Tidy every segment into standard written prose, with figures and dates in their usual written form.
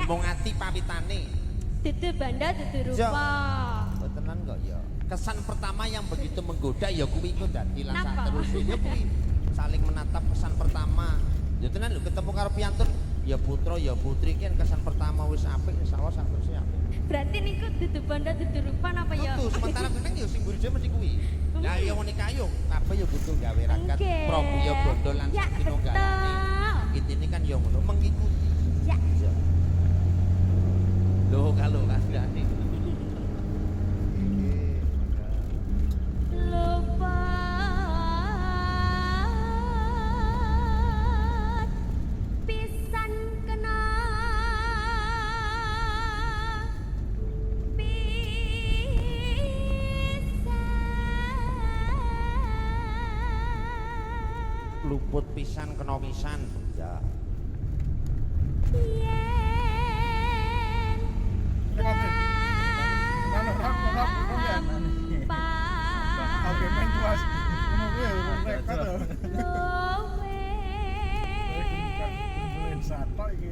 Tembung ati pawitane. Dudu banda dudu rupa. Oh, tenan kok ya. Kesan pertama yang begitu menggoda ya kuwi iku dadi lan saterusé ya kuwi saling menatap kesan pertama. Ya tenan lho ketemu karo piantun ya putra ya putri kan kesan pertama wis apik insyaallah saterusé apik. Berarti niku dudu banda dudu rupa apa ya? Betul, sementara kuwi kan ya sing mburi mesti kuwi. Lah ya wong nikah yo kabeh ya butuh gawe rakat prabu ya bondo lan sakinonggalane. Intine kan ya ngono mengikuti. Ya. Loh kalau kandhane. Luput pisan kena pisan ya. Oke, main tuas. Ngono kuwi urung repot lho. Satok iki.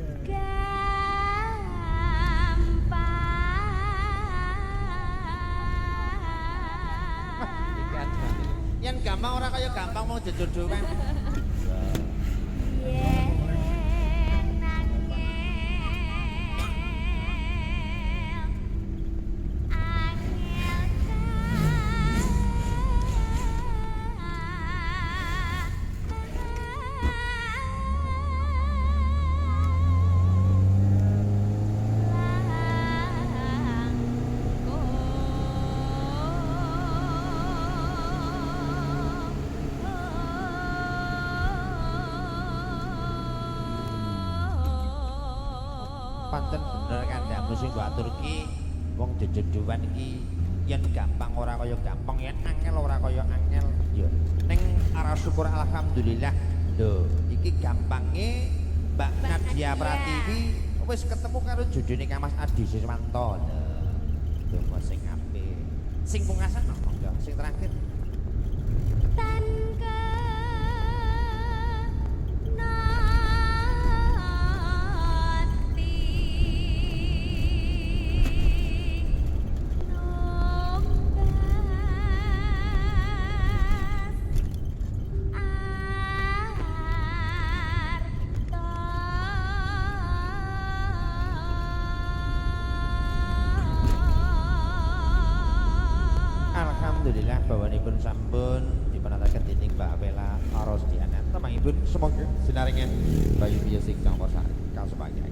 Yen gampang ora kaya gampang mau jejodohan. Panten bener kandhamu sing mbok atur ki wong jejeduan iki yen gampang ora kaya gampang yen angel ora kaya angel ya ning ara syukur alhamdulillah lho iki gampange Mbak Nadia Pratiwi wis ketemu karo jojone Kang Mas Adi Siswanto lho donga sing apik sing pungkasan apa enggak sing terakhir tan Alhamdulillah bawanipun sampun dipunaturaken dening Mbak Apela Arosdiana. Temangipun semoga sinaringan Bayu Music Kang Posari kang sebagai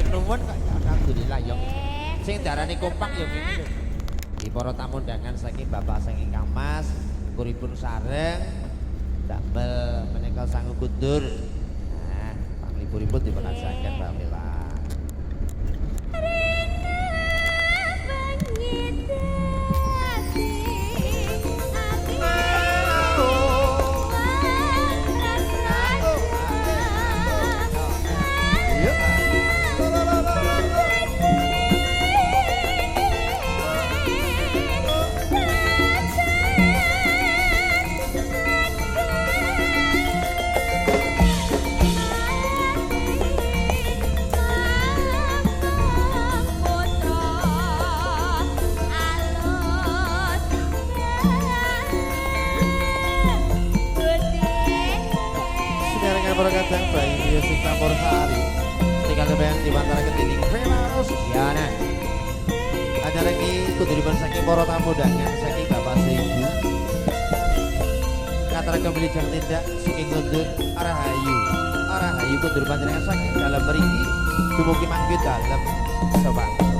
nuwun kok alhamdulillah ya. Sing darane kompak ya ngene lho. Nggih para tamu undangan saking Bapak saking Kang Mas, kuripun sareng damel menika sangu kundur. Nah, pangliburipun dipun ajaken Mbak Mila. Para kadang bayi musik campur sari ketika kebayang di antara ketining Velarus Yana acara ini kudiriban saking para tamu undangan saking bapak seibu katara kembali jang tindak saking kundur arah hayu kudiriban jenengan saking dalam meriki dumugi manggut dalam sobat